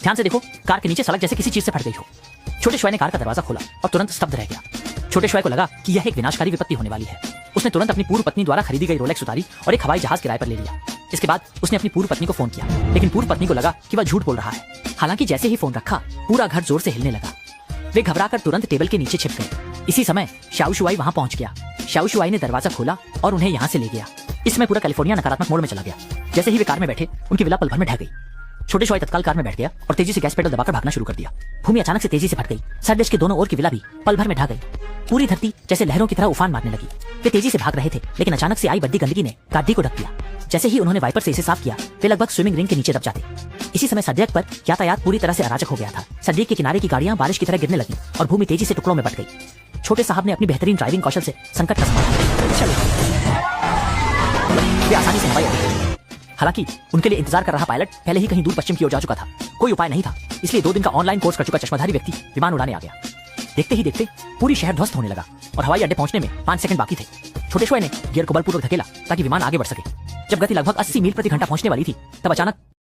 ध्यान से देखो, कार के नीचे सड़क जैसे किसी चीज से फट गई हो। छोटे शॉय ने कार का दरवाजा खोला और तुरंत स्तब्ध रह गया। छोटे शॉय को लगा कि यह एक विनाशकारी विपत्ति होने वाली है। उसने तुरंत अपनी पूर्व पत्नी द्वारा खरीदी गई रोलेक्स उतारी और एक हवाई जहाज किराए पर ले लिया। इसके बाद उसने अपनी पूर्व पत्नी को फोन किया, लेकिन पूर्व पत्नी को लगा कि वह झूठ बोल रहा है। हालांकि जैसे ही फोन रखा, पूरा घर जोर से हिलने लगा। वे घबराकर तुरंत टेबल के नीचे छिप गए। इसी समय शाओ शुआई वहां पहुंच गया। शाओ शुआई ने दरवाजा खोला और उन्हें यहां से ले गया। इसमें पूरा कैलिफोर्निया नकारात्मक मोड में चला गया। जैसे ही वे कार में बैठे, उनकी विला पल भर में ढह गई। छोटे शॉय तत्काल कार में बैठ गया और तेजी से गैस पेडल दबाकर भागना शुरू कर दिया। भूमि अचानक से तेजी से फट गई। सैंडविच के दोनों ओर की विला भी पल भर में ढह गई। पूरी धरती जैसे लहरों की तरह उफान मारने लगी। वे तेजी से भाग रहे थे, लेकिन अचानक से आई बद्दी गंदगी ने गाड़ी को ढक दिया। जैसे ही उन्होंने वाइपर से इसे साफ किया, वे लगभग स्विमिंग रिंग के नीचे दब जाते। इसी समय सड़क पर यातायात पूरी तरह से अराजक हो गया था। सड़क के किनारे की गाड़ियां बारिश की तरह गिरने लगी और भूमि तेजी से टुकड़ों में बट गई। छोटे साहब ने अपनी बेहतरीन ड्राइविंग कौशल से संकट का समाधान वे आसानी से हवाई अड्डे। हालांकि उनके लिए इंतजार कर रहा पायलट पहले ही कहीं दूर पश्चिम की ओर जा चुका था। कोई उपाय नहीं था, इसलिए 2 दिन का ऑनलाइन कोर्स कर चुका चश्माधारी व्यक्ति विमान उड़ाने आ गया। देखते ही देखते पूरी शहर ध्वस्त होने लगा और हवाई अड्डे पहुंचने में 5 सेकंड बाकी थे। छोटे शॉय ने गियर को बलपूर्वक धकेला ताकि विमान आगे बढ़ सके। जब गति लगभग 80 मील प्रति घंटा पहुंचने वाली थी, तब अचानक